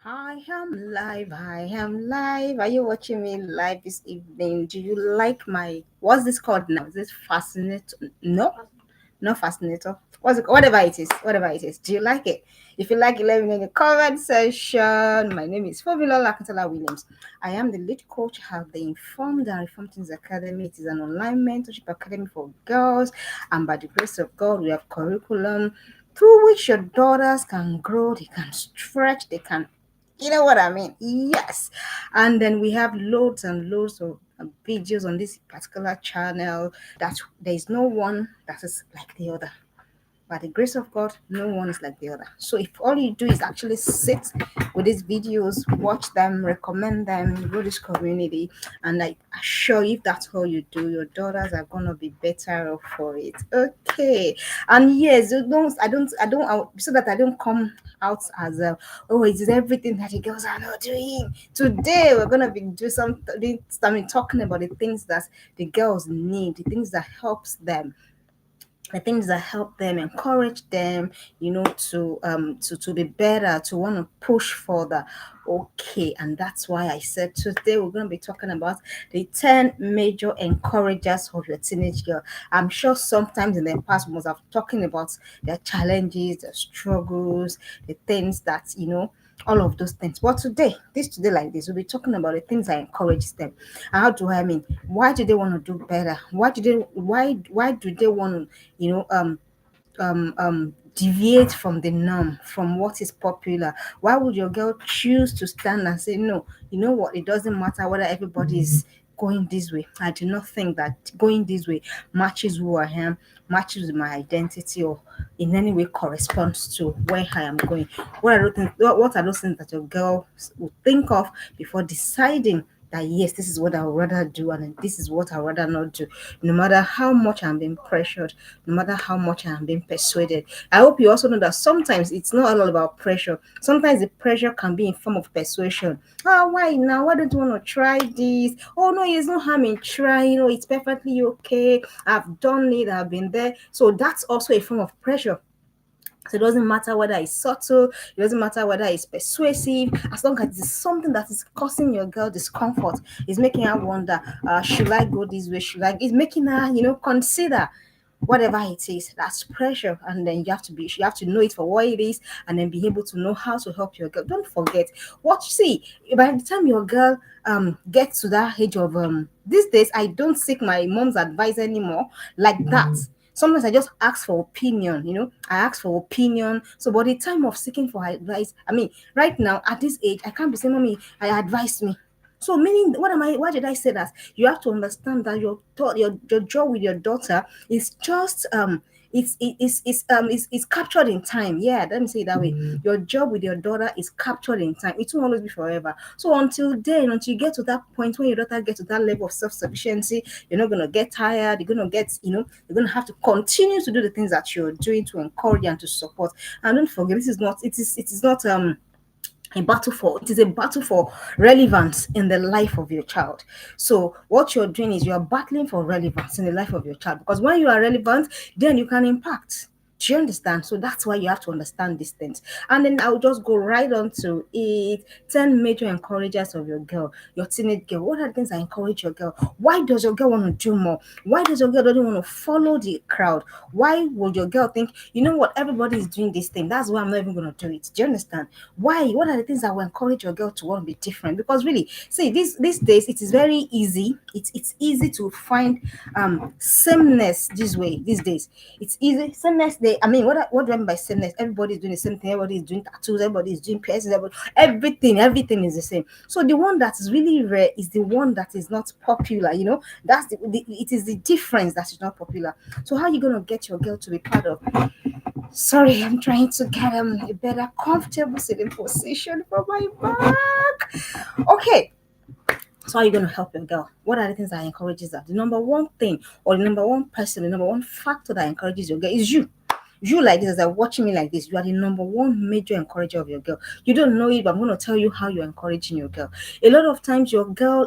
I am live. I am live. Are you watching me live this evening? Do you like my what's this called now? Is this fascinator? No, not fascinator. What's it, whatever it is, whatever it is. Do you like it? If you like it, let me know in the comment section. My name is Fobilola Akintala Williams. I am the lead coach at the Informed and Reformed Teens Academy. It is an online mentorship academy for girls, and by the grace of God, we have curriculum through which your daughters can grow, they can stretch, they can, you know what I mean? Yes. And then we have loads and loads of videos on this particular channel that there is no one that is like the other. By the grace of God, no one is like the other. So if all you do is actually sit with these videos, watch them, recommend them, grow this community, and I assure you, if that's all you do, your daughters are gonna be better off for it. Okay. And yes, so that I don't come out as oh, it is everything that the girls are not doing. Today we're gonna be doing talking about the things that the girls need, the things that helps them, the things that help them, encourage them, to be better, to want to push further. Okay, and that's why I said today we're going to be talking about the 10 major encouragers of your teenage girl. I'm sure sometimes in the past we must have talking about their challenges, their struggles, the things that all of those things. But today like this, we'll be talking about the things that encourage them. How do I mean? Why do they want to do better? Why do they want to, deviate from the norm, from what is popular? Why would your girl choose to stand and say, no, you know what, it doesn't matter whether everybody is going this way. I do not think that going this way matches who I am, matches with my identity, or in any way corresponds to where I am going. What are those things that your girl will think of before deciding that yes, this is what I would rather do, and this is what I would rather not do, no matter how much I'm being pressured, no matter how much I'm being persuaded. I hope you also know that sometimes it's not all about pressure. Sometimes the pressure can be in form of persuasion. Oh, why now? Why don't you want to try this? Oh no, there's no harm in trying. It's perfectly okay. I've done it, I've been there. So that's also a form of pressure. So it doesn't matter whether it's subtle, it doesn't matter whether it's persuasive, as long as it's something that is causing your girl discomfort, is making her wonder, should I go this way? It's making her, consider whatever it is. That's pressure. And then you have to know it for what it is, and then be able to know how to help your girl. Don't forget what you see. By the time your girl gets to that age of these days, I don't seek my mom's advice anymore like that. Sometimes I just ask for opinion, I ask for opinion. So by the time of seeking for advice, I mean, right now at this age, I can't be saying, mommy, I advise me. So meaning, why did I say that? You have to understand that your job with your daughter is just it's captured in time. Yeah, let me say it that way. Your job with your daughter is captured in time. It won't always be forever. So until you get to that point when your daughter gets to that level of self-sufficiency, you're not gonna get tired, you're gonna have to continue to do the things that you're doing to encourage and to support. And don't forget, it is not it is a battle for relevance in the life of your child. So what you're doing is you're battling for relevance in the life of your child, because when you are relevant, then you can impact. Do you understand? So that's why you have to understand these things. And then I'll just go right on to it. 10 major encouragers of your girl, your teenage girl. What are the things that encourage your girl? Why does your girl want to do more? Why does your girl doesn't want to follow the crowd? Why would your girl think, you know what, everybody is doing this thing, that's why I'm not even going to do it? Do you understand? Why? What are the things that will encourage your girl to want to be different? Because really, see, these days it is very easy. It's easy to find sameness this way these days. It's easy sameness. I mean, what do I mean by sameness? Everybody is doing the same thing. Everybody is doing tattoos. Everybody is doing piercings. Everything is the same. So the one that is really rare is the one that is not popular. That's it is the difference that is not popular. So how are you gonna get your girl to be part of? Sorry, I'm trying to get a better comfortable sitting position for my back. Okay, so how are you going to help your girl? What are the things that encourages her? The number one thing, or the number one person, the number one factor that encourages your girl is you. You like this, as I'm watching me like this, you are the number one major encourager of your girl. You don't know it, but I'm going to tell you how you're encouraging your girl. A lot of times your girl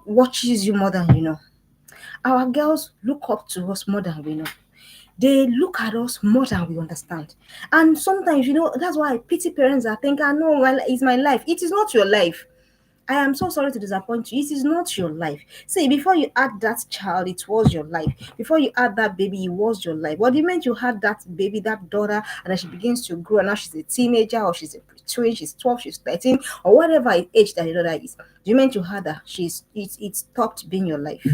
watches you more than you know. Our girls look up to us more than we know. They look at us more than we understand. And sometimes, that's why I pity parents that think, I know, well, it's my life. It is not your life. I am so sorry to disappoint you. It is not your life. See, before you had that child, it was your life. Before you had that baby, it was your life. But the moment you had that baby, that daughter, and then she begins to grow, and now she's a teenager, or she's a twin, she's 12, she's 13, or whatever age that the daughter is, the moment you had her, it stopped being your life.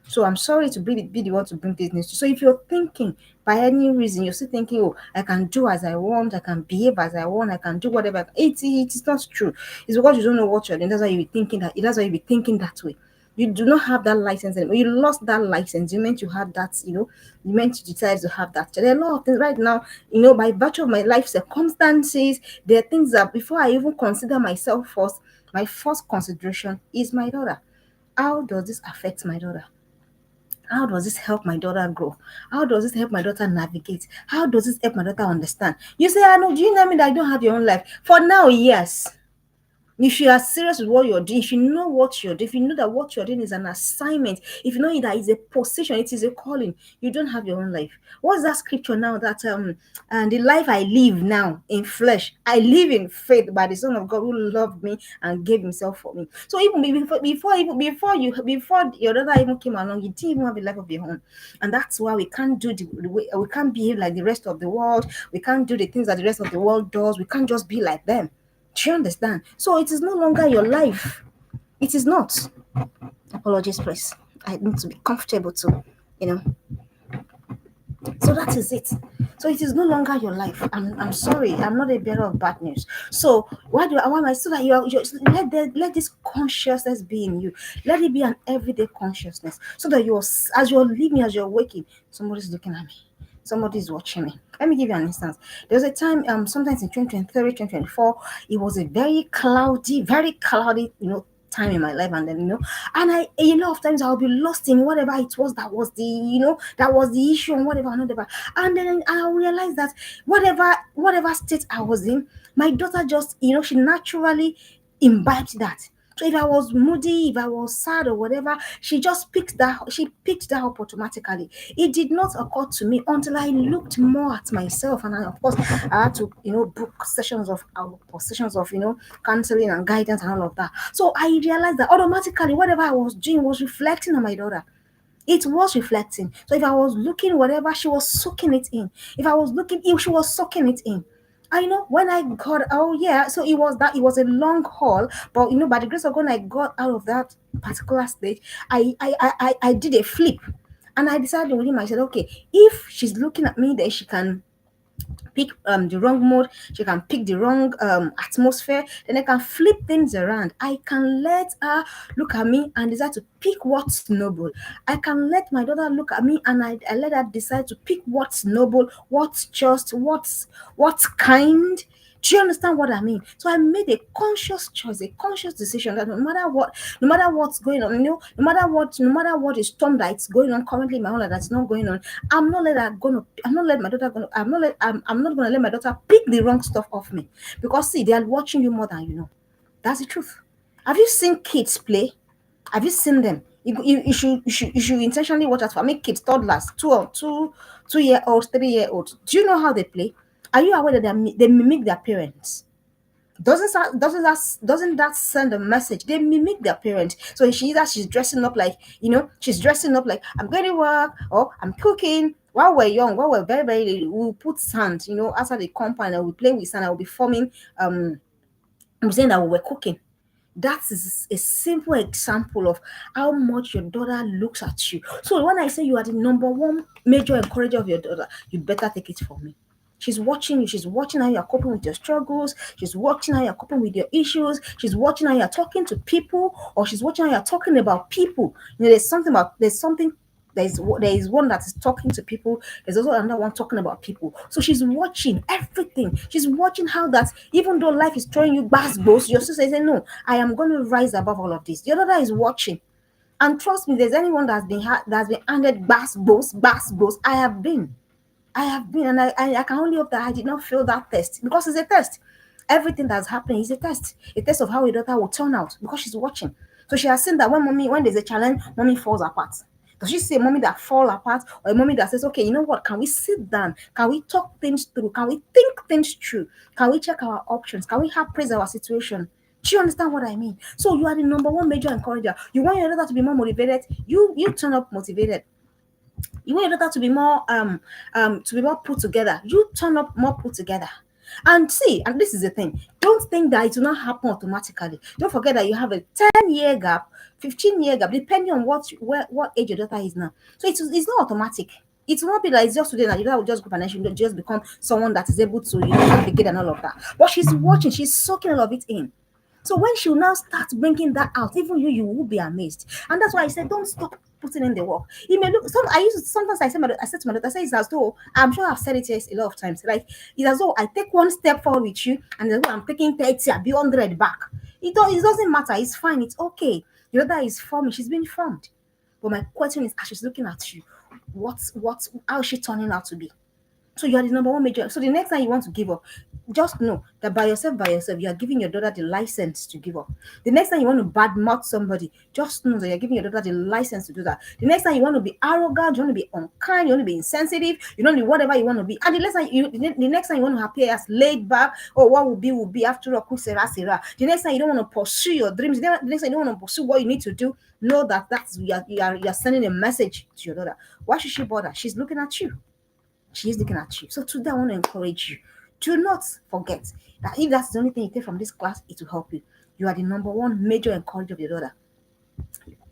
So I'm sorry to be the one to bring this news. So if you're thinking by any reason, you're still thinking, oh, I can do as I want, I can behave as I want, I can do whatever. It is not true. It's because you don't know what you're doing. That's why you be thinking that. That's why you be thinking that way. You do not have that license anymore. You lost that license. You meant you had that. You meant you decided to have that. There are a lot of things right now. By virtue of my life circumstances, there are things that before I even consider myself first, my first consideration is my daughter. How does this affect my daughter? How does this help my daughter grow? How does this help my daughter navigate? How does this help my daughter understand? You say, I know, do you know me that I don't have your own life? For now, yes. If you are serious with what you're doing, if you know what you're doing, if you know that what you're doing is an assignment, if you know that it's a position, it is a calling, you don't have your own life. What's that scripture now that and the life I live now in flesh, I live in faith by the Son of God who loved me and gave himself for me. So even before your daughter even came along, you didn't even have a life of your own. And that's why we can't do the way we can't behave like the rest of the world, we can't do the things that the rest of the world does, we can't just be like them. Do you understand? So it is no longer your life. It is not. Apologies, please. I need to be comfortable too, you know. So that is it. So it is no longer your life. I'm sorry. I'm not a bearer of bad news. So why do I want my so that let this consciousness be in you. Let it be an everyday consciousness. So that as you're living, as you're waking, somebody's looking at me. Somebody's watching me. Let me give you an instance. There was a time, sometimes in 2023, 2024, it was a very cloudy, time in my life. And then, and a lot of times I'll be lost in whatever it was that was the issue and whatever, and whatever. And then I'll realize that whatever state I was in, my daughter just, she naturally imbibed that. So if I was moody, if I was sad or whatever, she picked that up automatically. It did not occur to me until I looked more at myself. And of course I had to, book sessions of, counseling and guidance and all of that. So I realized that automatically whatever I was doing was reflecting on my daughter. It was reflecting. So if I was looking whatever, she was soaking it in. If I was looking, she was soaking it in. I know when I got, oh yeah, so it was a long haul, but by the grace of God, when I got out of that particular stage, I did a flip, and I decided within myself, okay, if she's looking at me, then she can pick the wrong mode, she can pick the wrong atmosphere, then I can flip things around. I can let her look at me and decide to pick what's noble. I can let my daughter look at me and I let her decide to pick what's noble, what's just, what's kind. Do you understand what I mean? So I made a conscious choice, a conscious decision that no matter what's going on, no matter what is storm that's going on currently in my own life that's not going on, I'm not letting my daughter gonna, I'm not gonna let my daughter pick the wrong stuff off me. Because see, they are watching you more than you know. That's the truth. Have you seen kids play? Have you seen them? You should intentionally watch out for me kids, toddlers, 2 year olds, 3 year olds. Do you know how they play? Are you aware that they mimic their parents? Doesn't that send a message? They mimic their parents. So she's dressing up like, she's dressing up like, I'm going to work or I'm cooking. While we're young, while we're very, very little, we'll put sand, outside the compound, and we'll play with sand. I will be forming, I'm saying that we were cooking. That is a simple example of how much your daughter looks at you. So when I say you are the number one major encourager of your daughter, you better take it from me. She's watching you. She's watching how you're coping with your struggles. She's watching how you're coping with your issues. She's watching how you're talking to people, or she's watching how you're talking about people. There is one that is talking to people. There's also another one talking about people. So she's watching everything. She's watching how that even though life is throwing you basketballs, your sister is saying, no, I am going to rise above all of this. The other is watching. And trust me, there's anyone that's been handed basketballs. I have been, and I can only hope that I did not fail that test, because it's a test. Everything that's happening is a test of how a daughter will turn out, because she's watching. So she has seen that when there's a challenge, mommy falls apart. Does she see a mommy that fall apart, or a mommy that says, okay, you know what? Can we sit down? Can we talk things through? Can we think things through? Can we check our options? Can we help praise our situation? Do you understand what I mean? So you are the number one major encourager. You want your daughter to be more motivated. You turn up motivated. You want your daughter to be more put together. You turn up more put together. And see, and this is the thing. Don't think that it will not happen automatically. Don't forget that you have a 10-year gap, 15-year gap, depending on what age your daughter is now. So it's not automatic. It will not be like it's just today that your daughter will just go and she will just become someone that is able to, navigate and all of that. But she's watching, she's soaking all of it in. So when she will now start bringing that out, even you will be amazed. And that's why I said, don't stop putting in the work. It may look. Sometimes I said to my daughter, I say it's as though, I'm sure I've said it a lot of times. Like it's as though I take one step forward with you, and then I'm taking 30, I'll be 100 back. It doesn't matter. It's fine. It's okay. Your daughter is forming. She's being formed. But my question is, as she's looking at you, how is she turning out to be? So you are the number one major. So the next time you want to give up, just know that by yourself, you are giving your daughter the license to give up. The next time you want to badmouth somebody, just know that you're giving your daughter the license to do that. The next time you want to be arrogant, you want to be unkind, you want to be insensitive, you don't know whatever you want to be. And the next time you want to appear as laid back, or what will be after all, sera. The next time you don't want to pursue your dreams, the next time you don't want to pursue what you need to do, know that you are sending a message to your daughter. Why should she bother? She's looking at you. She is looking at you. So today I want to encourage you. Do not forget that if that's the only thing you take from this class, it will help you. You are the number one major encourager of your daughter.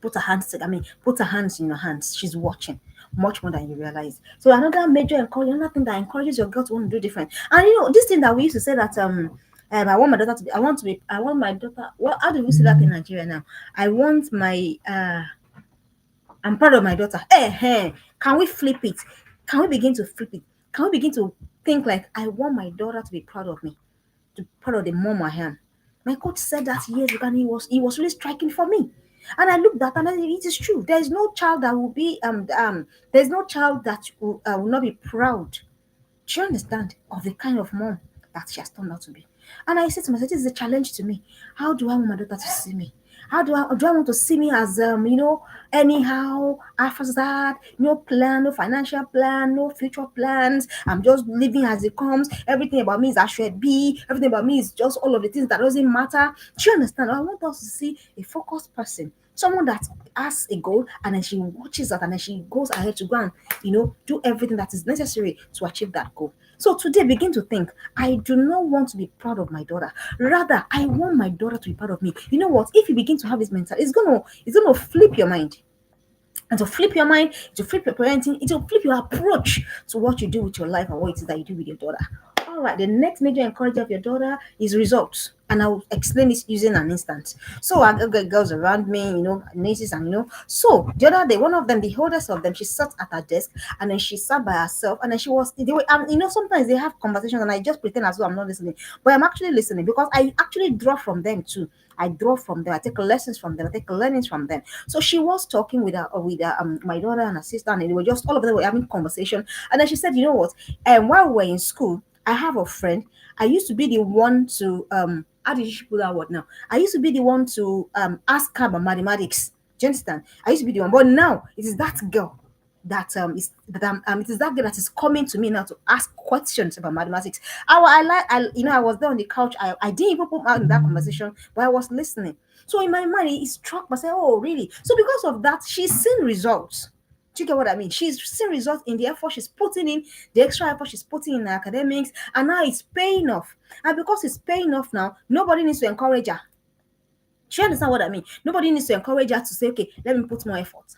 Put her hands in your hands. She's watching much more than you realize. So another major encouragement, another thing that encourages your girl to want to do different. And this thing that we used to say that I want my daughter to be, I want my daughter. Well, how do we say that in Nigeria now? I want my I'm proud of my daughter. Hey, can we flip it? Can we begin to flip it? Can we begin to think like I want my daughter to be proud of me, to be proud of the mom I am? My coach said that years ago, and he was really striking for me. And I looked at and it is true. There is no child that will be there's no child that will not be proud. Do you understand of the kind of mom that she has turned out to be? And I said to myself, this is a challenge to me. How do I want my daughter to see me? How do I want to see me as anyhow after that, no plan, no financial plan, no future plans. I'm just living as it comes. Everything about me is as should be. Everything about me is just all of the things that doesn't matter. Do you understand? I want us to see a focused person, someone that has a goal and then she watches that and then she goes ahead to go and do everything that is necessary to achieve that goal. So today begin to think, I do not want to be proud of my daughter. Rather, I want my daughter to be proud of me. You know what? If you begin to have this mentality, it's gonna flip your mind. And to flip your mind, to flip your parenting, it will flip your approach to what you do with your life and what it is that you do with your daughter. All right, the next major encourager of your daughter is results. And I'll explain this using an instance. So I got girls around me, nieces, and So the other day, one of them, the oldest of them, she sat at her desk and then she sat by herself and then she was, they were, sometimes they have conversations and I just pretend as though I'm not listening, but I'm actually listening because I actually draw from them too. I draw from them. I take lessons from them. I take learnings from them. So she was talking with my daughter and her sister, and they were just all of them were having conversation. And then she said, "You know what? While we were in school, I have a friend. I used to be the one to how did she put that word now? I used to be the one to ask her about mathematics. Do you understand? I used to be the one, but now it is that girl it is that girl that is coming to me now to ask questions about mathematics. I was there on the couch. I didn't even put out in that conversation, but I was listening. So in my mind, it struck me. I said, "Oh, really?" So because of that, she's seen results. Do you get what I mean? She's seen results in the effort she's putting in, the extra effort she's putting in academics, and now it's paying off. And because it's paying off now, nobody needs to encourage her. Do you understand what I mean? Nobody needs to encourage her to say, "Okay, let me put more effort."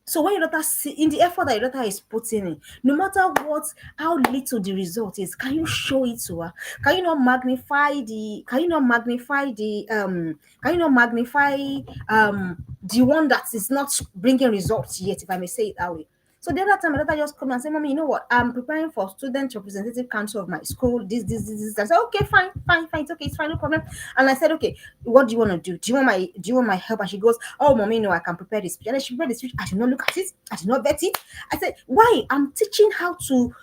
So when your daughter in the effort that your daughter is putting in, no matter how little the result is, can you show it to her? Can you not magnify the the one that is not bringing results yet, if I may say it that way? So the other time, my daughter just come and say, "Mommy, you know what? I'm preparing for student representative council of my school. This." I said, "Okay, fine, fine, fine. It's okay, it's fine, no problem." And I said, "Okay, what do you want to do? Do you want my help?" And she goes, "Oh, mommy, no, I can prepare the speech." And then she prepared the speech. I did not look at it. I did not vet it. I said, "Why? I'm teaching how to,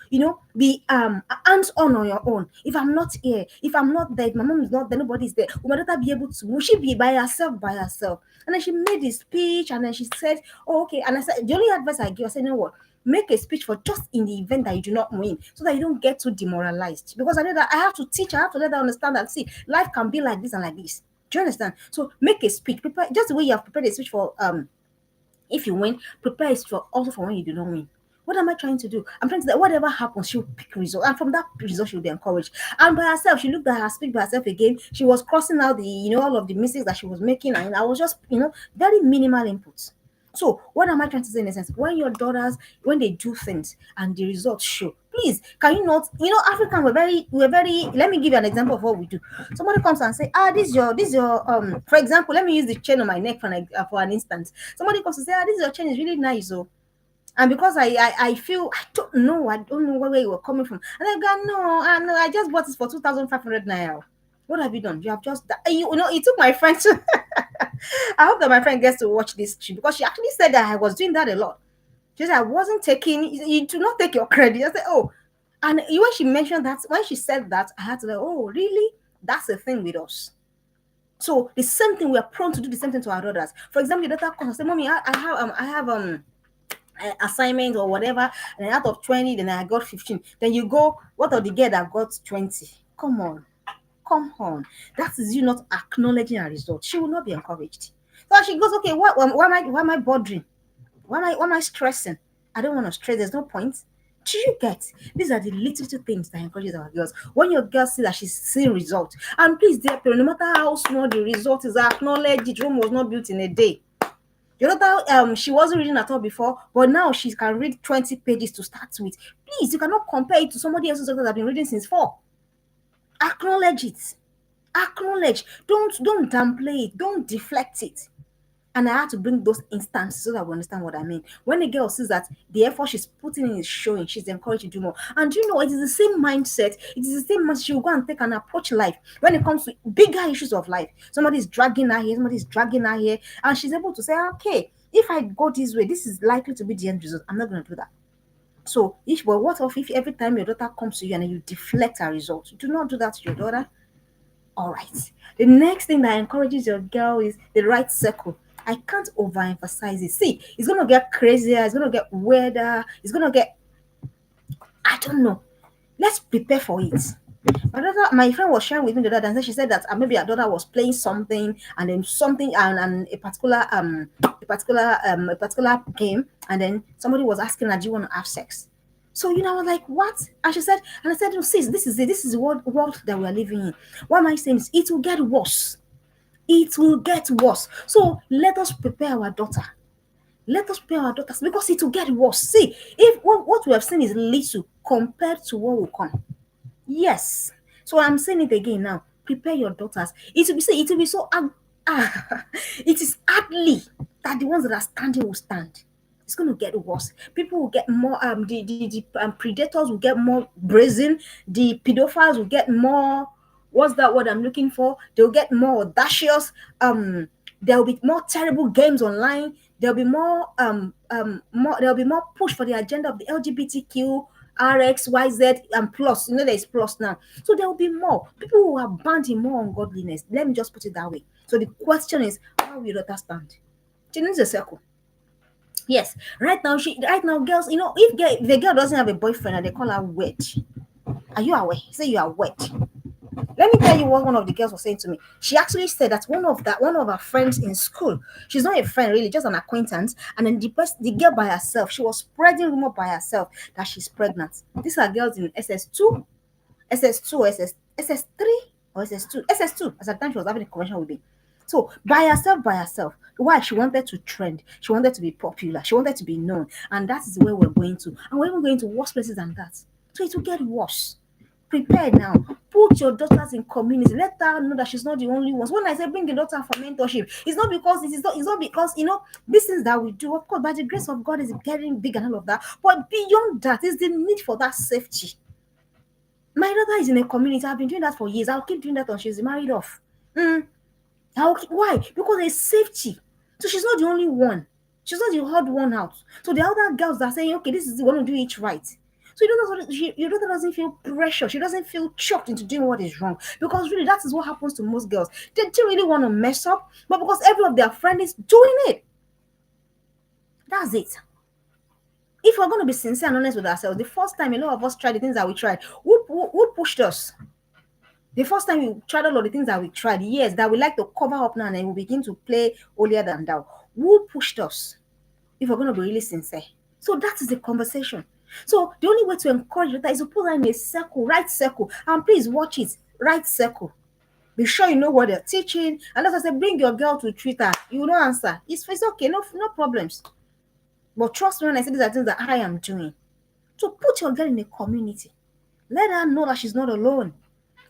be hands on your own. If I'm not here, if I'm not there, if my mom is not there, nobody's there. Will my daughter be able to? Will she be by herself? By herself?" And then she made the speech, and then she said, "Oh, okay." And I said, the only advice I give, I said, "You know what? Make a speech for just in the event that you do not win, so that you don't get too demoralized. Because I know that I have to teach, I have to let them understand that, see, life can be like this and like this. Do you understand? So make a speech, prepare just the way you have prepared a speech for if you win, prepare it for also for when you do not win. What am I trying to do? I'm trying to that whatever happens, she'll pick result, and from that result, she'll be encouraged. And by herself, she looked at her speak by herself again. She was crossing out the all of the mistakes that she was making, and I was just very minimal inputs. So what am I trying to say in a sense? When your daughters, when they do things and the results show, please, can you not? African, we're very. Let me give you an example of what we do. Somebody comes and say, this is your for example, let me use the chain on my neck for an instance. Somebody comes to say, this is your chain is really nice, oh. And because I feel I don't know where you were coming from. And I go, no, I just bought it for 2,500 naira. What have you done? You have just it took my friend to I hope that my friend gets to watch this trip because she actually said that I was doing that a lot. She said I wasn't taking you do not take your credit. I said, oh, and when she mentioned that, when she said that, I had to like, oh, really? That's the thing with us. So the same thing, we are prone to do the same thing to our daughters. For example, your daughter comes and say, "Mommy, I have assignment or whatever, and out of 20, then I got 15." Then you go, what of the girl that got 20? Come on, come on. That is you not acknowledging her result. She will not be encouraged. So she goes, okay, why am I bothering? Why am I stressing? I don't want to stress. There's no point. Do you get? These are the little things that encourages our girls. When your girl see that she's seeing result, and please, dear parent, no matter how small the result is, acknowledge it. Rome was not built in a day. The other she wasn't reading at all before, but now she can read 20 pages to start with. Please, you cannot compare it to somebody else's that have been reading since 4. Acknowledge it. Acknowledge. Don't downplay it. Don't deflect it. And I had to bring those instances so that we understand what I mean. When a girl sees that the effort she's putting in is showing, she's encouraged to do more. And it is the same mindset. It is the same mindset. She'll go and take and approach life when it comes to bigger issues of life. Somebody's dragging her here, somebody's dragging her here, and she's able to say, okay, if I go this way, this is likely to be the end result. I'm not going to do that. So, what if every time your daughter comes to you and then you deflect her result? Do not do that to your daughter. All right. The next thing that encourages your girl is the right circle. I can't overemphasize it. See, it's gonna get crazier, it's gonna get weirder, it's gonna get I don't know. Let's prepare for it. My friend was sharing with me the other day, and she said that maybe her daughter was playing something, and then something and a particular game, and then somebody was asking her, "Do you want to have sex?" So I was like, "What?" And she said, and I said, "No, sis, this is it. This is the world that we are living in. What am I saying is, it will get worse. It will get worse. So let us prepare our daughter. Let us prepare our daughters because it will get worse. See, if what we have seen is little compared to what will come. Yes. So I'm saying it again now. Prepare your daughters. It will be so it is hardly that the ones that are standing will stand. It's going to get worse. People will get more the predators will get more brazen. The pedophiles will get more, what's that word I'm looking for? They'll get more audacious. There'll be more terrible games online. There'll be more push for the agenda of the LGBTQ RXYZ and plus. There's plus now. So there will be more. People who are bound in more ungodliness. Let me just put it that way. So the question is, how will your daughter stand? She needs a circle. Yes. Right now, girls, if the girl doesn't have a boyfriend and they call her wet. Are you aware? Say you are wet. Let me tell you what one of the girls was saying to me. She actually said that one of her friends in school, she's not a friend really, just an acquaintance, and then the girl by herself, she was spreading rumor by herself that she's pregnant. These are girls in SS2, SS2, SS3 or SS2, SS2. As at the time she was having a conversation with me. So by herself. Why? She wanted to trend. She wanted to be popular. She wanted to be known. And that is where we're going to. And we're even going to worse places than that. So it will get worse. Prepare now. Put your daughters in community. Let her know that she's not the only one. When I say bring the daughter for mentorship, it's not because it's not because these things that we do, of course, by the grace of God, is getting big and all of that. But beyond that is the need for that safety. My daughter is in a community. I've been doing that for years. I'll keep doing that until she's married off. Why? Because there's safety. So she's not the only one. She's not the odd one out. So the other girls that are saying, okay, this is the one to do it right. So your daughter doesn't feel pressure. She doesn't feel choked into doing what is wrong. Because really, that is what happens to most girls. They don't really want to mess up, but because every of their friend is doing it. That's it. If we're going to be sincere and honest with ourselves, the first time a lot of us tried the things that we tried, who pushed us? The first time we tried all of the things that we tried, yes, that we like to cover up now and then we begin to play holier than thou. Who pushed us? If we're going to be really sincere. So that is the conversation. So the only way to encourage that is to put her in a circle, right circle. And please watch it, right circle. Be sure you know what they're teaching. And as I said, bring your girl to Twitter. You will not answer. It's okay, no problems. But trust me when I say these are things that I am doing. So put your girl in a community. Let her know that she's not alone.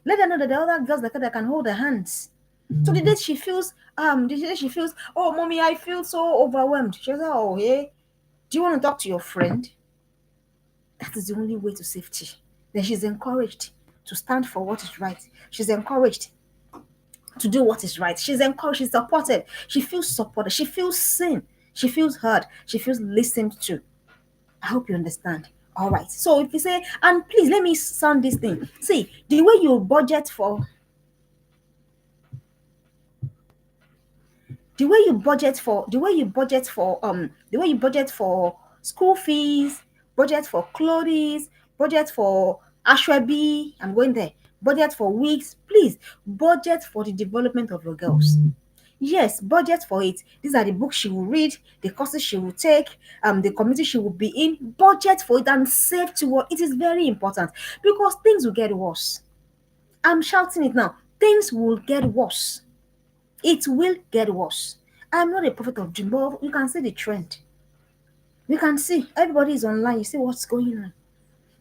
Let her know that there are other girls that can hold her hands. So the day she feels, oh, mommy, I feel so overwhelmed. She'll say, oh, hey, do you want to talk to your friend? That is the only way to safety. Then she's encouraged to stand for what is right. She's encouraged to do what is right. She's encouraged, she's supported. She feels supported. She feels seen. She feels heard. She feels listened to. I hope you understand. All right. So if you say, and please let me sound this thing. See, the way you budget for school fees, budget for clothes, budget for ashwabi, I'm going there, budget for wigs, please budget for the development of your girls. Yes, budget for it. These are the books she will read, the courses she will take, the community she will be in. Budget for it and save to what it is very important because things will get worse. I'm shouting it now. Things will get worse. It will get worse. I'm not a prophet of doom, but you can see the trend. You can see everybody is online. You see what's going on.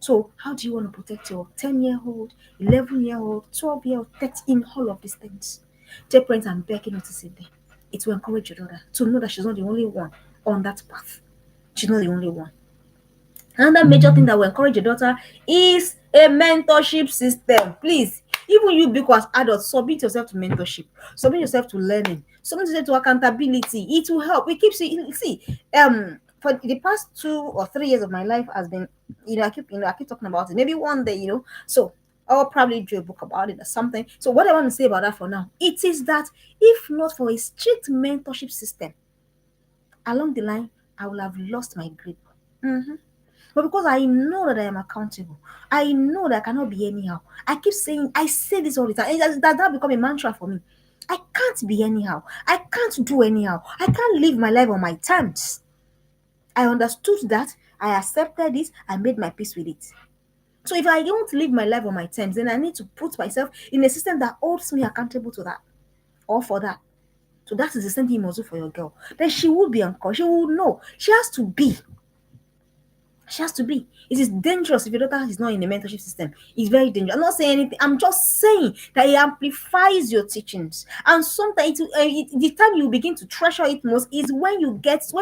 So, how do you want to protect your 10-year-old, 11-year-old, 12-year-old, 13, all of these things? Take parents and begging you to sit there. It will encourage your daughter to know that she's not the only one on that path. She's not the only one. Another major thing that will encourage your daughter is a mentorship system. Please, even you because adults, submit yourself to mentorship, submit yourself to learning, submit yourself to accountability. It will help. We keep seeing, for the past 2 or 3 years of my life has been, I keep talking about it. Maybe one day, so I'll probably do a book about it or something. So what I want to say about that for now, it is that if not for a strict mentorship system, along the line, I will have lost my grip. But because I know that I am accountable, I know that I cannot be anyhow. I say this all the time. And that become a mantra for me. I can't be anyhow. I can't do anyhow. I can't live my life on my terms. I understood that. I accepted it. I made my peace with it. So if I don't live my life on my terms, then I need to put myself in a system that holds me accountable to that or for that. So that is the same thing you must do for your girl. Then she will be encouraged. She will know. She has to be. She has to be. It is dangerous if your daughter is not in the mentorship system. It's very dangerous. I'm not saying anything. I'm just saying that it amplifies your teachings. And sometimes the time you begin to treasure it most is when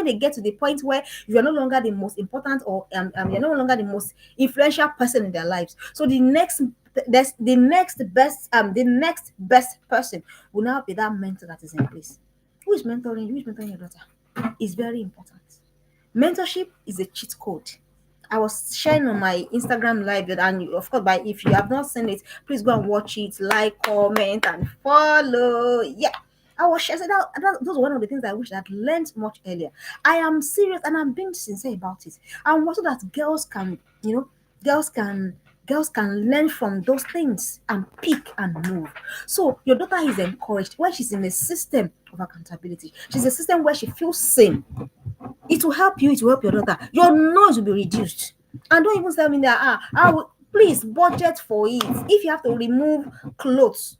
they get to the point where you are no longer the most important or you're no longer the most influential person in their lives. So the next best person will now be that mentor that is in place. Who is mentoring you? Who is mentoring your daughter? It's very important. Mentorship is a cheat code. I was sharing on my Instagram live that, and of course, if you have not seen it, please go and watch it, like, comment, and follow. Yeah, I was sharing those are one of the things I wish I had learned much earlier. I am serious and I'm being sincere about it. And also that girls can girls can learn from those things and pick and move. So your daughter is encouraged when she's in a system of accountability. She's a system where she feels seen. It will help you, it will help your daughter. Your noise will be reduced. And don't even tell me that I will please budget for it. If you have to remove clothes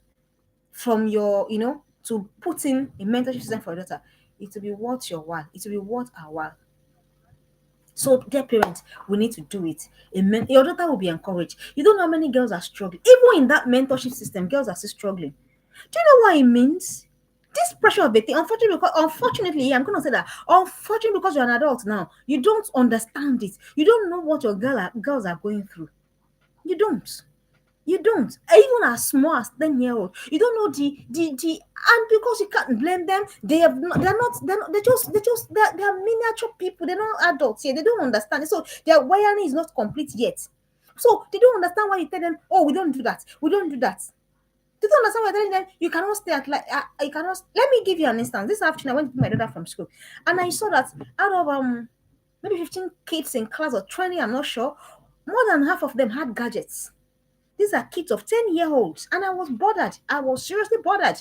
from your, to put in a mentorship system for your daughter, it will be worth your while. It will be worth our while. So, dear parents, we need to do it. Your daughter will be encouraged. You don't know how many girls are struggling. Even in that mentorship system, girls are still struggling. Do you know what it means? This pressure of a thing, unfortunately, I'm gonna say that. Unfortunately, because you're an adult now, you don't understand it. You don't know what your girls are going through. You don't. You don't. Even as small as 10 year old, you don't know the and because you can't blame them, they're miniature people, they're not adults yet, they don't understand it. So their wiring is not complete yet. So they don't understand why you tell them, oh, we don't do that, we don't do that. They don't understand why you're telling them you cannot stay at like you cannot. Let me give you an instance. This afternoon I went to pick my daughter from school and I saw that out of maybe 15 kids in class or 20, I'm not sure, more than half of them had gadgets. These are kids of 10-year-olds, and I was bothered. I was seriously bothered.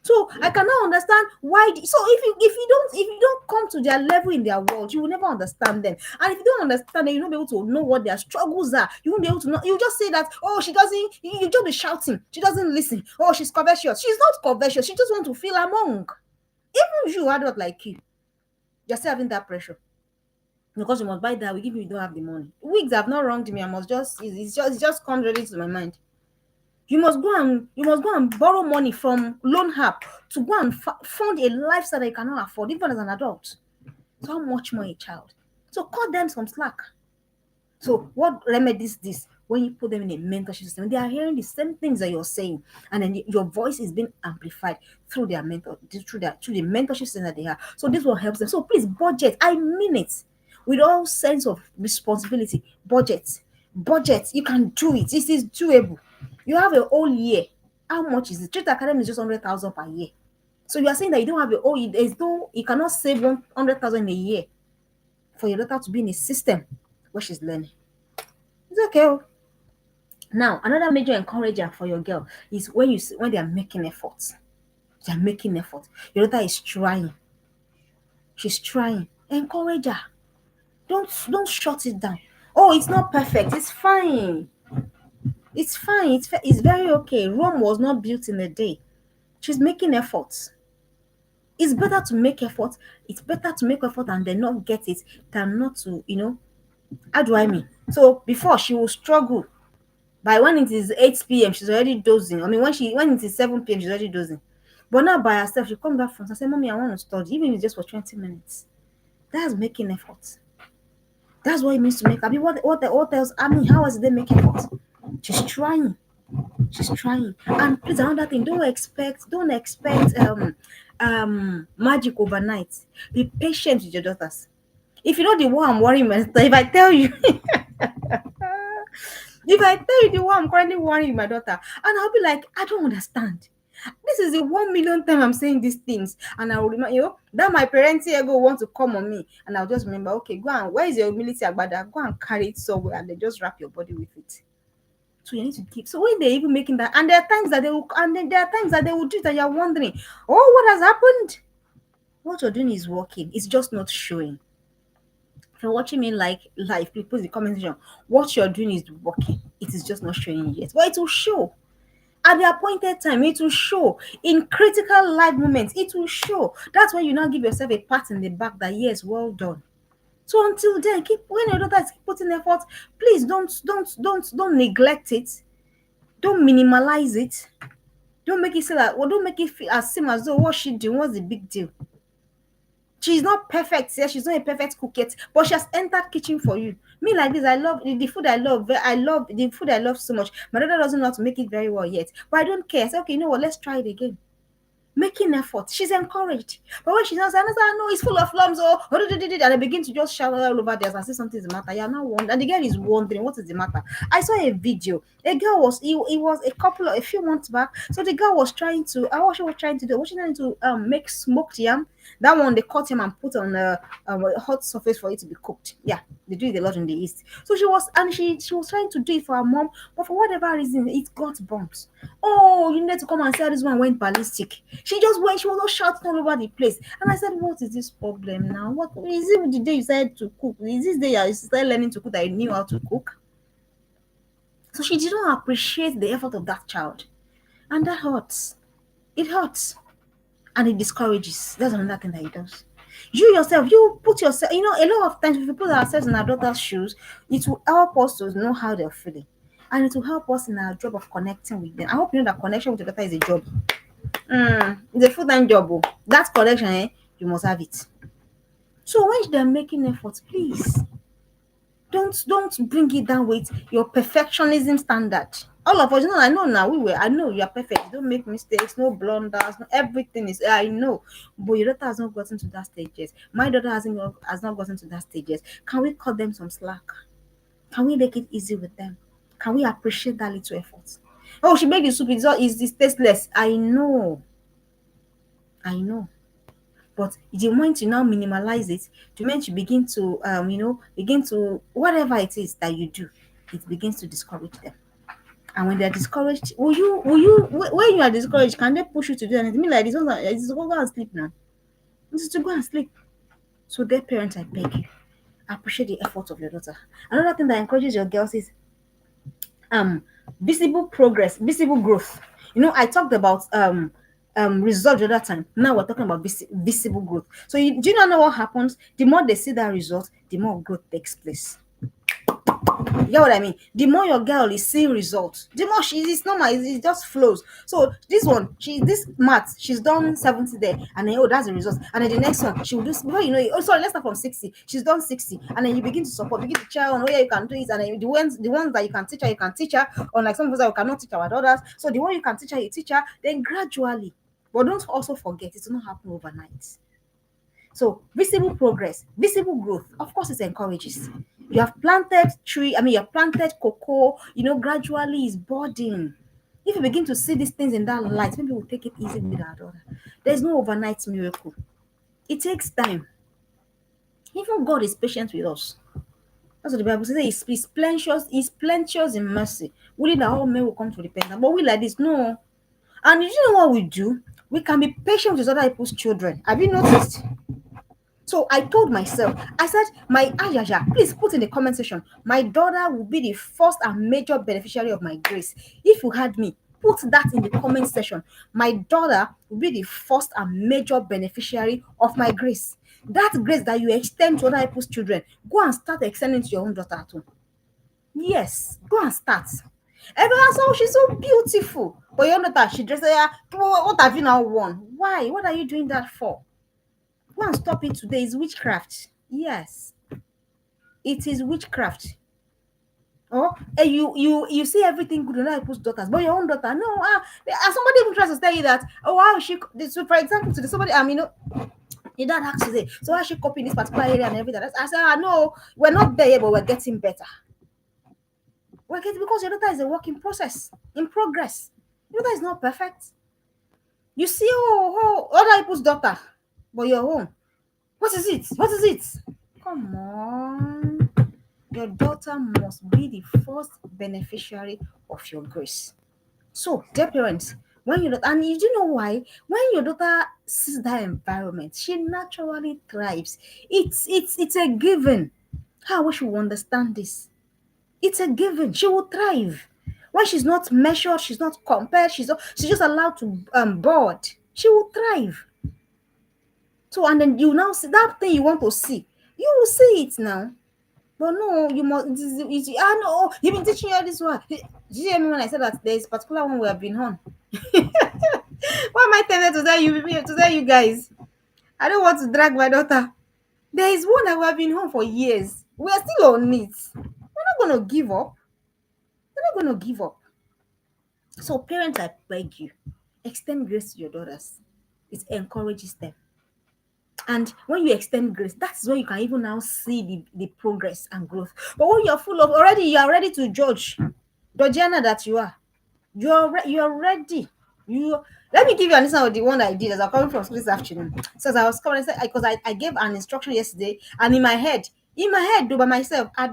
So I cannot understand why. So if you don't come to their level in their world, you will never understand them. And if you don't understand them, you won't be able to know what their struggles are. You won't be able to know. You just say that, oh, she doesn't. You just be shouting. She doesn't listen. Oh, she's covetous. She's not covetous. She just want to feel among. Even you, adult like you're still having that pressure because you must buy that. We give you don't have the money. Wigs have not wronged me. I must just it just comes ready to my mind. You must go and borrow money from loan app to go and fund a lifestyle that you cannot afford, even as an adult. So how much more a child? So cut them some slack. So what remedies this? When you put them in a mentorship system, they are hearing the same things that you're saying, and then your voice is being amplified through their through the mentorship system that they have. So this will help them. So please budget. I mean it with all sense of responsibility. Budget. You can do it. This is doable. You have a whole year. How much is it? Street Academy is just 100,000 per year. So you are saying that you don't have a whole year. There's no, you cannot save 100,000 a year for your daughter to be in a system where she's learning. It's okay. Oh. Now, another major encourager for your girl is when they are making efforts. They are making effort. Your daughter is trying. She's trying. Encourage her. Don't shut it down. Oh, it's not perfect. It's fine. It's fine. It's very okay. Rome was not built in a day. She's making efforts. It's better to make effort. It's better to make effort and then not get it than not to, how do I mean? So before she will struggle. By when it is 8 p.m., she's already dozing. I mean, when it is 7 p.m., she's already dozing. But now by herself, she comes back from and say, Mommy, I want to study, even if it's just for 20 minutes. That's making effort. That's what it means to make. I mean, what else? I mean, how is they making effort? She's trying. She's trying. And please, another thing, don't expect magic overnight. Be patient with your daughters. If you know the one I'm worrying myself, if I tell you if I tell you the one I'm currently worrying my daughter, and I'll be like, I don't understand. This is the 1 million time I'm saying these things, and I will remind you that my parents here go want to come on me, and I'll just remember, okay, go and where is your humility agbada? Go and carry it somewhere, and then just wrap your body with it. So you need to keep. So when they're even making that, and there are times that they will, and then there are times that they will do it, and you're wondering, oh, what has happened? What you're doing is working. It's just not showing. If you're watching me like live, please put in the comment section. What you're doing is working. It is just not showing yet, but it will show. At the appointed time, it will show. In critical life moments, it will show. That's when you now give yourself a pat in the back that yes, well done. So until then, keep when your daughter is putting effort, please don't neglect it. Don't minimalize it. Don't make it say that, or don't make it feel as same as though what she doing, what's the big deal? She's not perfect, yeah, she's not a perfect cook yet, but she has entered kitchen for you. Me like this, I love the food I love the food I love so much. My daughter doesn't know how to make it very well yet, but I don't care. I say, okay, you know what, let's try it again. Making effort. She's encouraged. But when she's not saying, no, it's full of lumps, and I begin to just shout all over there and say something's the matter. You're not wondering. And the girl is wondering what is the matter. I saw a video. A girl it was a few months back. So the girl was trying to, what she was trying to do, was she trying to make smoked yam? That one they cut him and put on a hot surface for it to be cooked. Yeah, they do it a lot in the east. So she was trying to do it for her mom, but for whatever reason, it got burnt. Oh, you need to come and see how this one went ballistic. She was all shouting all over the place. And I said, what is this problem now? What is it the day you started to cook? Is this day you started learning to cook that you knew how to cook? So she didn't appreciate the effort of that child. And that hurts. It hurts. And it discourages. That's another thing that it does. You yourself, you put yourself, a lot of times if we put ourselves in our daughter's shoes, it will help us to know how they're feeling. And it will help us in our job of connecting with them. I hope you know that connection with your daughter is a job. It's a full-time job. Oh. That connection, you must have it. So when they're making efforts, please don't bring it down with your perfectionism standard. All of us, I know now. I know you are perfect. You don't make mistakes, no blunders, no, everything is. I know, but your daughter has not gotten to that stage yet. My daughter has not gotten to that stage yet. Can we cut them some slack? Can we make it easy with them? Can we appreciate that little effort? Oh, she made the soup. It's tasteless. I know. But the moment you now minimalize it, the moment you begin to begin to whatever it is that you do, it begins to discourage them. And when they're discouraged, when you are discouraged, can they push you to do anything? Me like this one, it's to go and sleep now. This is to go and sleep. So dear parents, I beg you, appreciate the effort of your daughter. Another thing that encourages your girls is um visible progress, visible growth. I talked about result the other time. Now we're talking about visible growth. So do you not know what happens? The more they see that result, the more growth takes place. You get what I mean? The more your girl is seeing results, the more it's normal, it just flows. So this math, she's done 70 there, and then that's the result. And then the next one, she will do before you know it. Oh, sorry, let's start from 60. She's done 60, and then you begin to support, begin to cheer on, oh yeah, you can do it. And then the ones that you can teach her, unlike some of us that we cannot teach our daughters. So the one you can teach her, you teach her, then gradually. But don't also forget, it will not happen overnight. So visible progress, visible growth, of course, it encourages. You have planted tree, you have planted cocoa, gradually is budding. If you begin to see these things in that light, maybe we'll take it easy with our daughter. There's no overnight miracle. It takes time. Even God is patient with us. That's what the Bible says. He's plenteous in mercy. Willing that all men will come to repentance. But we like this, no. And you know what we do? We can be patient with other people's children. Have you noticed? So I told myself, I said, my Ajaja, please put in the comment section, my daughter will be the first and major beneficiary of my grace. If you had me, put that in the comment section. My daughter will be the first and major beneficiary of my grace. That grace that you extend to other people's children, go and start extending to your own daughter too. Yes, go and start. Everyone said, oh, she's so beautiful. But your daughter, she dresses, what have you now won? Why? What are you doing that for? Go and stop it today. It's witchcraft. Yes, it is witchcraft. Or you see everything good in other people's daughters, but your own daughter, no. Somebody even tries to tell you that, oh, how she. So, for example, to somebody, your dad asks you, so how she copying this particular area and everything. I said, no, we're not there yet, but we're getting better. We're getting, because your daughter is a work in progress. Your daughter is not perfect. You see, other people's daughter, but your own. What is it? What is it? Come on. Your daughter must be the first beneficiary of your grace. So, dear parents, and you do know why? When your daughter sees that environment, she naturally thrives. It's a given. How we should understand this. It's a given. She will thrive. When she's not measured, she's not compared, she's just allowed to board. She will thrive. So, and then you now see that thing you want to see. You will see it now. But no, you must. No, you've been teaching her this one. Did you hear me when I said that there's a particular one we have been on? Why am I tempted to tell you guys? I don't want to drag my daughter. There is one that we have been on for years. We are still on it. We're not gonna give up. We're not gonna give up. So, parents, I beg you, extend grace to your daughters. It encourages them. And when you extend grace, that's when you can even now see the progress and growth. But when you're full of you are ready to judge, Georgiana that you are, you're ready. Let me give you an example of the one that I did as I'm coming from school this afternoon. So as I was coming, because I gave an instruction yesterday, and in my head, though by myself, I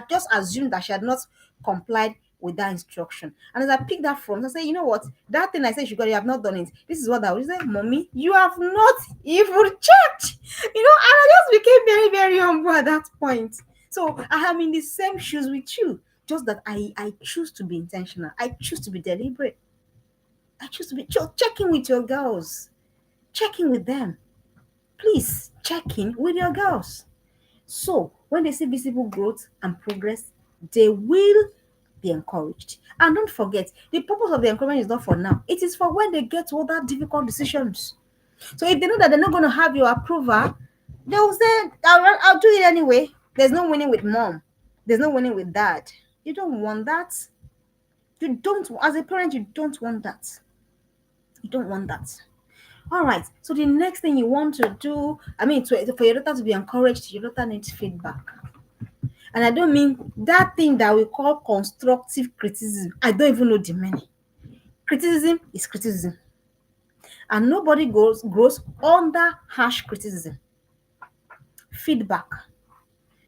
just assumed that she had not complied with that instruction. And as I picked that from, I said, you know what? That thing I said you have not done it. This is what I was saying, Mommy, you have not even checked. And I just became very, very humble at that point. So I am in the same shoes with you. Just that I choose to be intentional. I choose to be deliberate. I choose to be checking with your girls. Checking with them. Please check in with your girls. So when they see visible growth and progress, they will be encouraged. And don't forget, the purpose of the encouragement is not for now. It is for when they get to other difficult decisions. So if they know that they're not going to have your approval, they'll say, I'll do it anyway. There's no winning with mom. There's no winning with dad. You don't want that. You don't, as a parent, you don't want that. You don't want that. All right. So the next thing you want to do, for your daughter to be encouraged, your daughter needs feedback. And I don't mean that thing that we call constructive criticism. I don't even know the meaning. Criticism is criticism. And nobody grows under harsh criticism. Feedback.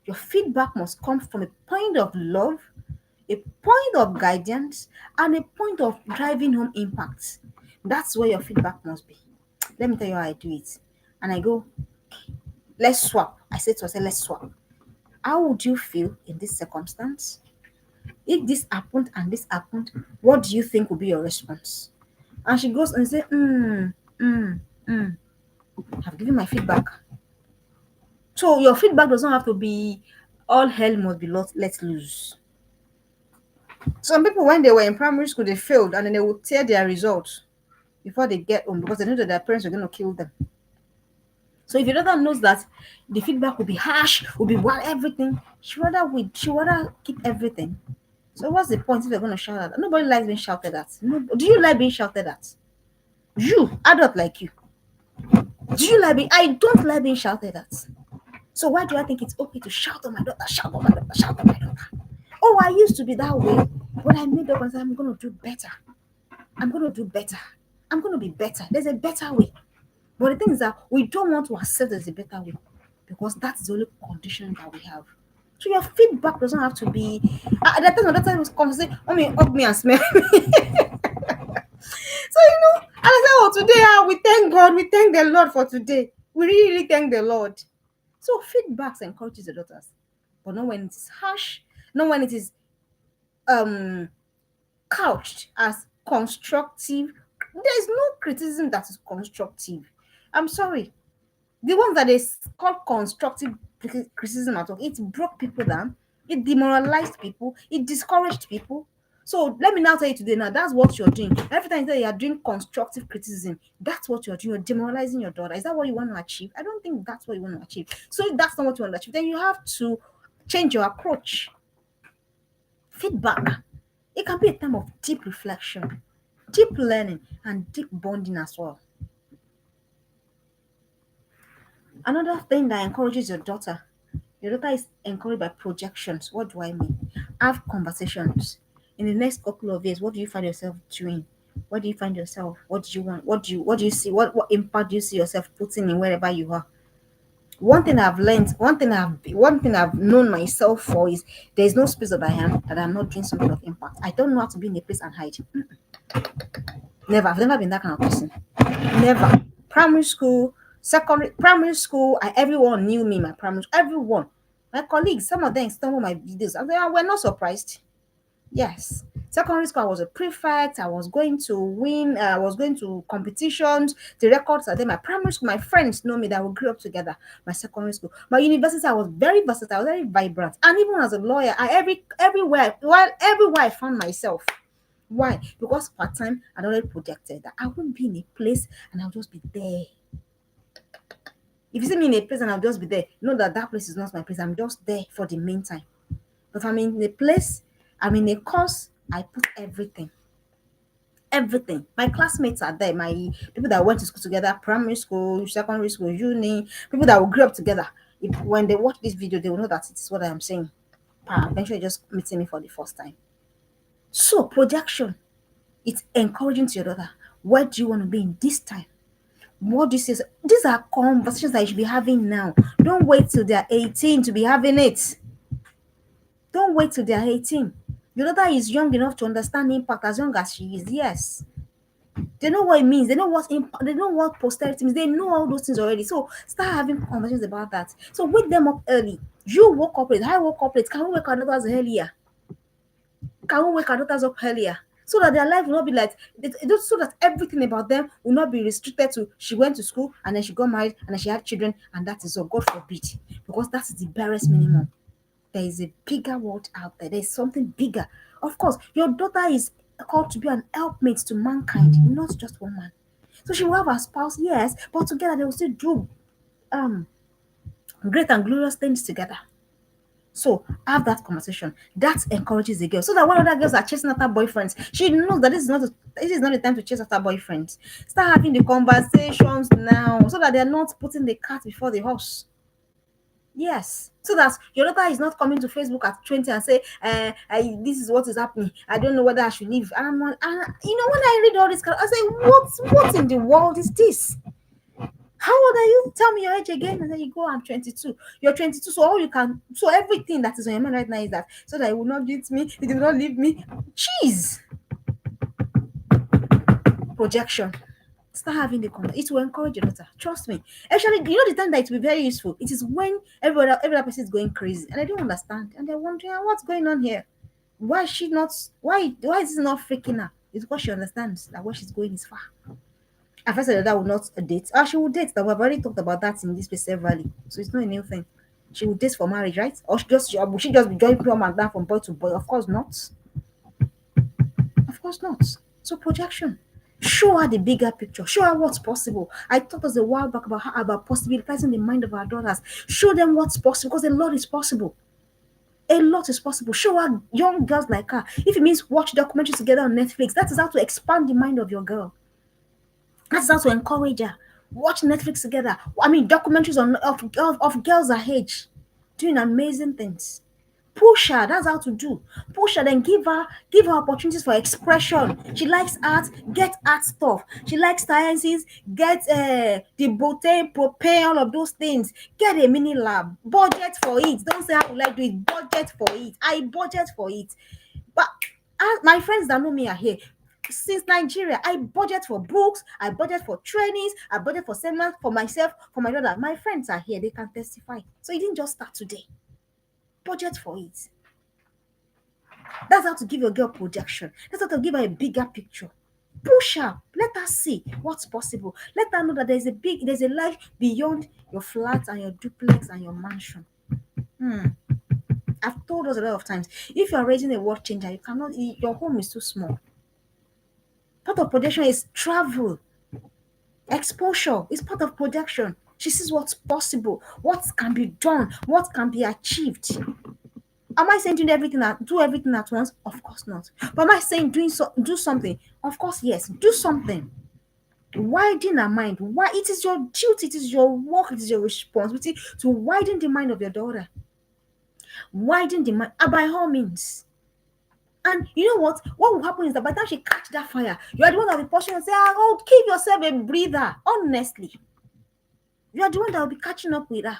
Your feedback must come from a point of love, a point of guidance, and a point of driving home impact. That's where your feedback must be. Let me tell you how I do it. And I go, let's swap. I say to myself, let's swap. How would you feel in this circumstance? If this happened and this happened, what do you think will be your response? And she goes and says, I've given my feedback. So your feedback does not have to be all hell must be let loose. Some people, when they were in primary school, they failed and then they would tear their results before they get home because they knew that their parents were going to kill them. So if your daughter knows that the feedback will be harsh, will be wild, everything, she rather keep everything. So what's the point if they're going to shout at? Nobody likes being shouted at. No, do you like being shouted at? You, adult like you. Do you like being? I don't like being shouted at. So why do I think it's okay to shout on my daughter, shout on my daughter, shout on my daughter? Oh, I used to be that way, but I made up and said, I'm going to do better. I'm going to do better. I'm going to be better. There's a better way. But the thing is that we don't want to accept there's a better way because that's the only condition that we have. So your feedback doesn't have to be. At that time, my daughter was conversing, hug me and smell me. So, and I said, oh, today, we thank God, we thank the Lord for today. We really, really thank the Lord. So feedbacks encourages the daughters, but not when it is harsh, not when it is couched as constructive. There's no criticism that is constructive. I'm sorry. The ones that they call constructive criticism at all, it broke people down, it demoralized people, it discouraged people. So let me now tell you today, now that's what you're doing. Every time you say you're doing constructive criticism, that's what you're doing. You're demoralizing your daughter. Is that what you want to achieve? I don't think that's what you want to achieve. So if that's not what you want to achieve, then you have to change your approach. Feedback. It can be a time of deep reflection, deep learning, and deep bonding as well. Another thing that encourages your daughter is encouraged by projections. What do I mean? Have conversations. In the next couple of years, what do you find yourself doing? What do you find yourself? What do you want? What do you see? What impact do you see yourself putting in wherever you are? One thing I've learned, one thing I've known myself for is there's no space that I am that I'm not doing something of impact. I don't know how to be in a place and hide. Never. I've never been that kind of person. Never. Primary school, primary school, everyone knew me. My primary, everyone, my colleagues, some of them stumbled my videos, and they were not surprised. Yes. Secondary school, I was a prefect. I was going to win. I was going to competitions. The records are there. My primary school, my friends know me that we grew up together. My secondary school, my university, I was very versatile. I was very vibrant. And even as a lawyer, everywhere I found myself. Why? Because part time, I'd already projected that I won't be in a place and I'll just be there. If you see me in a place and I'll just be there, know that that place is not my place. I'm just there for the meantime. But if I'm in a place, I'm in a course, I put everything. Everything. My classmates are there. My people that went to school together, primary school, secondary school, uni, people that will grow up together. When they watch this video, they will know that it is what I am saying. Eventually just meeting me for the first time. So projection, it's encouraging to your daughter. Where do you want to be in this time? What do you say? These are conversations that you should be having now. Don't wait till they're 18 to be having it. Don't wait till they're 18. Your daughter is young enough to understand impact as young as she is. Yes. They know what it means. They know what impact, they know what posterity means. They know all those things already. So start having conversations about that. So wake them up early. You woke up late. I woke up late. Can we wake our daughters earlier? Can we wake our daughters up earlier? so that their life will not be like so that everything about them will not be restricted to she went to school and then she got married and then she had children and that is all. God forbid, because that is the barest minimum. There is a bigger world out there. There's something bigger. Of course, your daughter is called to be an helpmate to mankind, not just one man. So she will have a spouse, yes, but together they will still do um great and glorious things together. So have that conversation. That encourages the girl. So that when other girls are chasing after boyfriends, she knows that this is not the time to chase after boyfriends. Start having the conversations now so that they're not putting the cart before the horse. Yes. So that your daughter is not coming to Facebook at 20 and say, this is what is happening. I don't know whether I should leave. And I'm not, and when I read all this, I say, what in the world is this? How old are you? Tell me your age again. And then you go, I'm 22. You're 22. So everything that is on your mind right now is that so that you will not beat me, you will not leave me. Jeez. Projection. Start having the conversation. It will encourage your daughter. Trust me. Actually, the time that it will be very useful. It is when every other person is going crazy and they don't understand and they're wondering what's going on here. Why is she not? Why is it not freaking her? It's because she understands that where she's going is far. At first, that will not date. She will date. That we've already talked about that in this place severally. So it's not a new thing. She will date for marriage, right? Or will she just be joining pure and down from boy to boy? Of course not. Of course not. So projection. Show her the bigger picture. Show her what's possible. I talked us a while back about possibilizing the mind of our daughters. Show them what's possible because a lot is possible. A lot is possible. Show her young girls like her. If it means watch documentaries together on Netflix, that is how to expand the mind of your girl. That's how to encourage her. Watch Netflix together. I mean, documentaries of girls her age doing amazing things. Push her. That's how to do. Push her, then give her opportunities for expression. She likes art, get art stuff. She likes sciences, get the botany, propane, all of those things. Get a mini lab. Budget for it. Don't say how will I do it. Budget for it. I budget for it. But my friends that know me are here. Since Nigeria, I budget for books, I budget for trainings, I budget for seminars for myself, for my daughter. My friends are here, they can testify. So it didn't just start today. Budget for it. That's how to give your girl projection. That's how to give her a bigger picture. Push her. Let her see what's possible. Let her know that there's a life beyond your flat and your duplex and your mansion. I've told us a lot of times. If you are raising a world changer, your home is too small. Part of projection is travel. Exposure is part of projection. She sees what's possible, what can be done, what can be achieved. Am I saying do everything at once? Of course not. But am I saying do something? Of course, yes. Do something. Widen her mind. Why? It is your duty, it is your work, it is your responsibility to widen the mind of your daughter. Widen the mind, by all means. And you know what? What will happen is that by the time she catch that fire, you are the one that will be pushing and say, "Oh, give yourself a breather." Honestly, you are the one that will be catching up with her.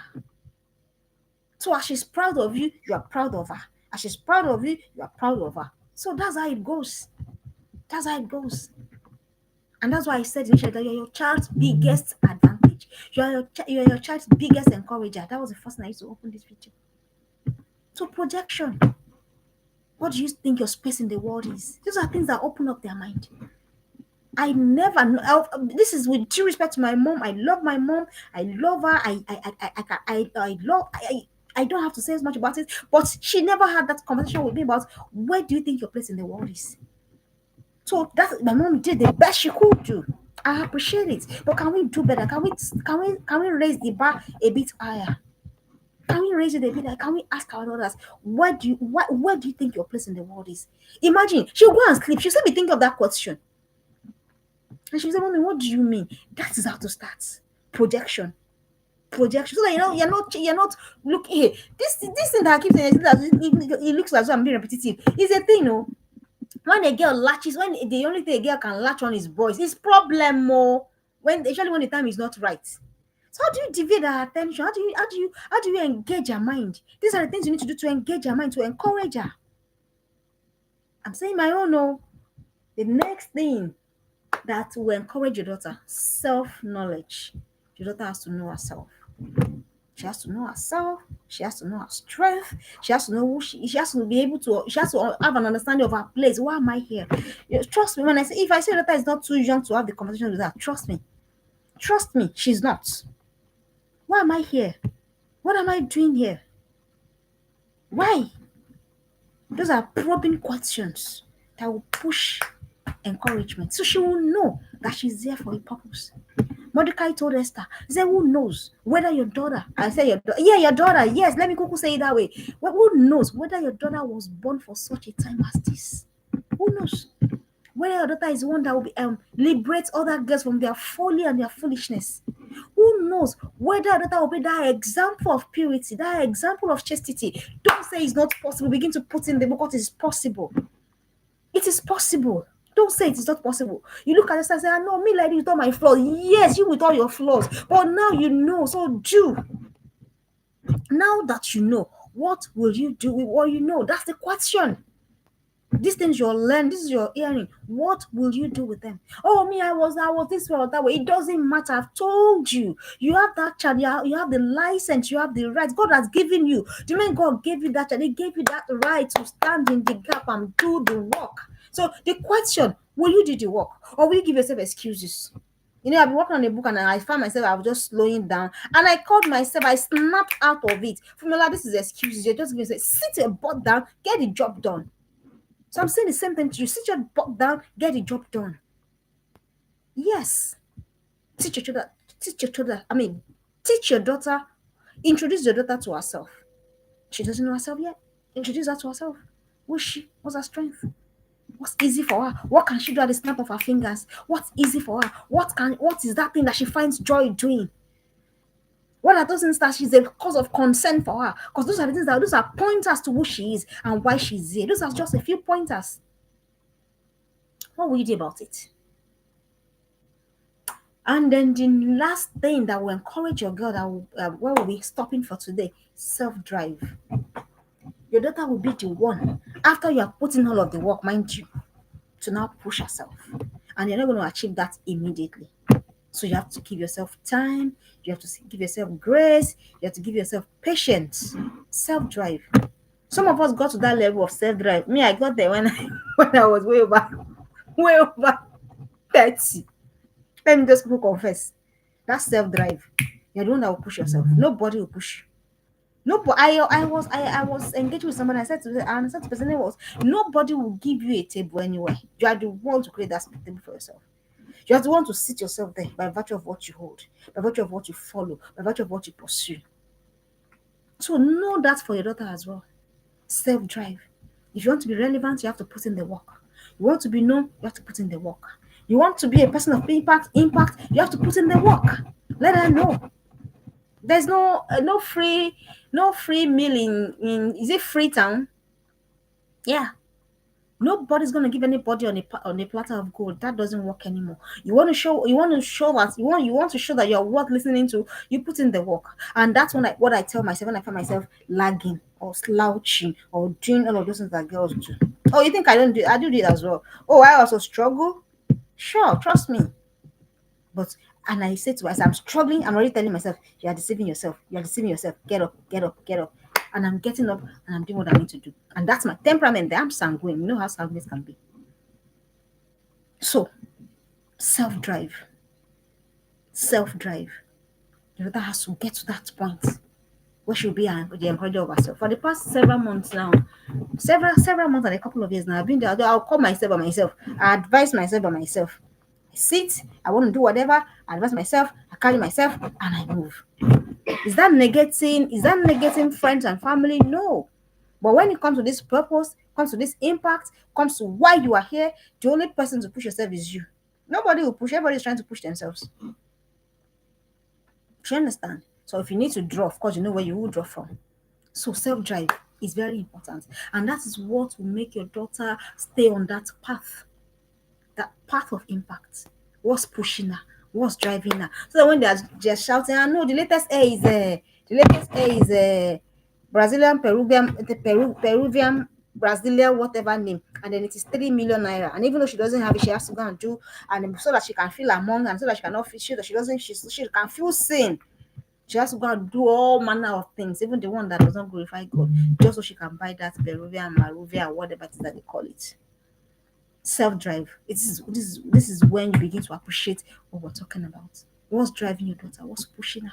So as she's proud of you, you are proud of her. As she's proud of you, you are proud of her. So that's how it goes. That's how it goes. And that's why I said initially that you're your child's biggest advantage. You're your child's biggest encourager. That was the first thing I used to open this video. So projection. What do you think your space in the world is? These are things that open up their mind. I never know. This is with due respect to my mom. I love my mom. I love her. I don't have to say as much about it, but she never had that conversation with me about where do you think your place in the world is. So that my mom did the best she could do. I appreciate it, but can we do better? Can we raise the bar a bit higher? Can we raise it a bit higher? Can we ask our daughters where do you think your place in the world is? Imagine she'll go and sleep. She'll still be thinking of that question. And she said, "Mommy, what do you mean?" That is how to start. Projection. So that you're not looking here. This thing that I keep saying it looks as though I'm being repetitive. It's a thing, when a girl latches, when the only thing a girl can latch on is voice, it's problem more especially when the time is not right. So how do you deviate her attention? How do you engage her mind? These are the things you need to do to engage her mind, to encourage her. I'm saying my own. No, the next thing that will encourage your daughter, self-knowledge. Your daughter has to know herself. She has to know herself. She has to know her strength. She has to know who she has to be able to, she has to have an understanding of her place. Why am I here? Trust me, when I say, if I say that is not too young to have the conversation with her, trust me. Trust me, she's not. Why am I here? What am I doing here? Why? Those are probing questions that will push encouragement. So she will know that she's there for a purpose. Mordecai told Esther, he said, who knows whether your daughter, I said, your daughter, yeah, your daughter, yes, let me quickly say it that way. Well, who knows whether your daughter was born for such a time as this? Who knows? Whether your daughter is one that will be, liberate other girls from their folly and their foolishness. Who knows whether your daughter will be that example of purity, that example of chastity. Don't say it's not possible. Begin to put in the book what is possible. It is possible. Don't say it is not possible. You look at this and say, no, me like this with all my flaws. Yes, you with all your flaws. But now you know. So do. Now that you know, what will you do with what you know? That's the question. These things you're learning, this is your hearing. What will you do with them? Oh, me, I was this way or that way. It doesn't matter. I've told you. You have that child. You have the license. You have the right. God has given you. Do you mean God gave you that child? He gave you that right to stand in the gap and do the work. So the question, will you do the work? Or will you give yourself excuses? You know, I've been working on a book and I found myself, I was just slowing down. And I called myself, I snapped out of it. Fumola, this is excuses. You're just going to say, sit your butt down, get the job done. So I'm saying the same thing to you. Sit your butt down, get the job done. Yes. Teach your daughter. Teach your daughter. Introduce your daughter to herself. She doesn't know herself yet. Introduce her to herself. Who's she? What's her strength? What's easy for her? What can she do at the snap of her fingers? What's easy for her? What is that thing that she finds joy doing? What are those things that she's a cause of concern for her? Because those are the things those are pointers to who she is and why she's here. Those are just a few pointers. What will you do about it? And then the last thing that will encourage your girl, that where we'll be stopping for today, self-drive. Your daughter will be the one, after you are putting all of the work, mind you, to now push herself. And you're not going to achieve that immediately. So you have to give yourself time. You have to give yourself grace. You have to give yourself patience. Self-drive. Some of us got to that level of self-drive. Me, I got there when I was way over 30. Let me just confess. That's self-drive. You're the one that will push yourself. Nobody will push you. Nobody. I was engaged with someone. I said to the person, nobody will give you a table anywhere. You are the one to create that table for yourself. You are the one to sit yourself there by virtue of what you hold, by virtue of what you follow, by virtue of what you pursue. So know that for your daughter as well. Self-drive. If you want to be relevant, you have to put in the work. You want to be known, you have to put in the work. You want to be a person of impact, you have to put in the work. Let her know. There's no free meal in is it Freetown? Yeah. Nobody's gonna give anybody on a platter of gold. That doesn't work anymore. You want to show us. You want to show that you're worth listening to. You put in the work, and that's what I tell myself when I find myself lagging or slouching or doing all of those things that girls do. Oh, you think I don't do? I do it as well. Oh, I also struggle. Sure, trust me. But and I say to myself, I'm struggling. I'm already telling myself, you are deceiving yourself. You are deceiving yourself. Get up, get up, get up. And I'm getting up and I'm doing what I need to do. And that's my temperament. I'm sanguine. You know how sanguine can be. So, self-drive. Self-drive. The daughter has to get to that point where she'll be the encourager of herself. For the past several months now, several months and a couple of years now, I've been there. I'll call myself by myself. I advise myself by myself. I sit, I want to do whatever, I advise myself, I carry myself, and I move. Is that negating friends and family? No. But when it comes to this purpose, comes to this impact, comes to why you are here, the only person to push yourself is you. Nobody will push. Everybody's trying to push themselves. Do you understand? So if you need to draw, of course, you know where you will draw from. So self-drive is very important. And that is what will make your daughter stay on that path of impact. What's pushing her? What's driving her? So that when they're just shouting, I know the latest air is Brazilian, Peruvian, Brazilian, whatever name, and then it is 3 million naira. And even though she doesn't have it, she has to go and do, and so that she can feel among, and so that she cannot feel, she can feel seen. She has to go and do all manner of things, even the one that does not glorify God, just so she can buy that Peruvian, Maruvia, whatever it is that they call it. Self-drive. This is when you begin to appreciate what we're talking about. What's driving your daughter? What's pushing her?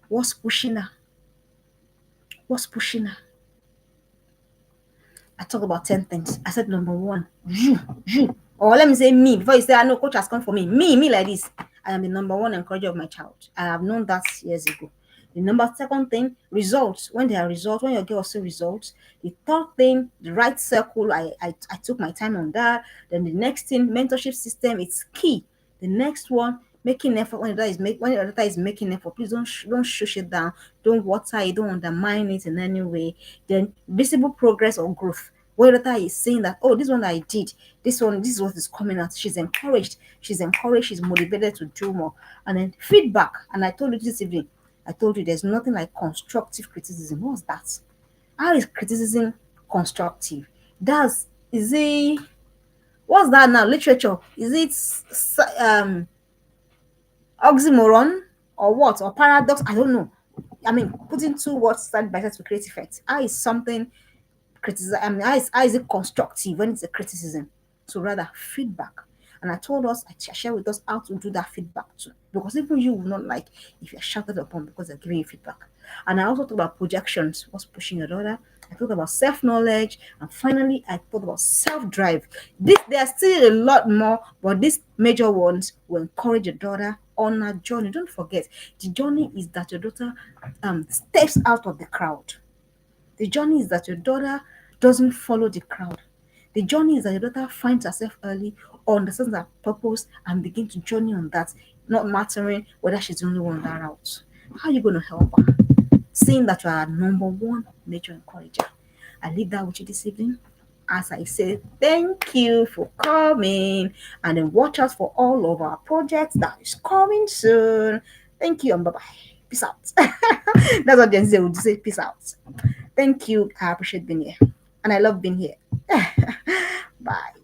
What's pushing her? What's pushing her? I talk about 10 things. I said number one, you. Or let me say me. Before you say, I know coach has come for me. Me like this. I am the number one encourager of my child. I have known that years ago. The number second thing, results. When there are results, when your girl see results. The third thing, the right circle. I took my time on that. Then the next thing, mentorship system. It's key. The next one, making effort when your daughter is making effort. Please don't shush it down. Don't water it. Don't undermine it in any way. Then visible progress or growth. Where daughter is saying that, oh, this one I did, this is what is coming out. She's encouraged. She's motivated to do more. And then feedback. And I told you this evening, I told you there's nothing like constructive criticism. What's that? How is criticism constructive? That's is it what's that now? Literature? Is it oxymoron or what? Or paradox? I don't know. I mean, putting two words side by side to create effect. How is something criticism? I mean, how is it constructive when it's a criticism? So rather feedback. And I told us, I shared with us how to do that feedback too. Because even you will not like if you're shouted upon because they're giving you feedback. And I also talked about projections, what's pushing your daughter. I talked about self-knowledge. And finally, I talked about self-drive. There's still a lot more, but these major ones will encourage your daughter on a journey. Don't forget, the journey is that your daughter steps out of the crowd. The journey is that your daughter doesn't follow the crowd. The journey is that your daughter finds herself early, or understands her purpose, and begin to journey on that, not mattering whether she's the only one on that route. How are you going to help her? Seeing that you are number one major encourager. I leave that with you this evening. As I say, thank you for coming, and then watch out for all of our projects that is coming soon. Thank you and bye bye. Peace out. That's what Gen Z would say. Peace out. Thank you. I appreciate being here. And I love being here. Bye.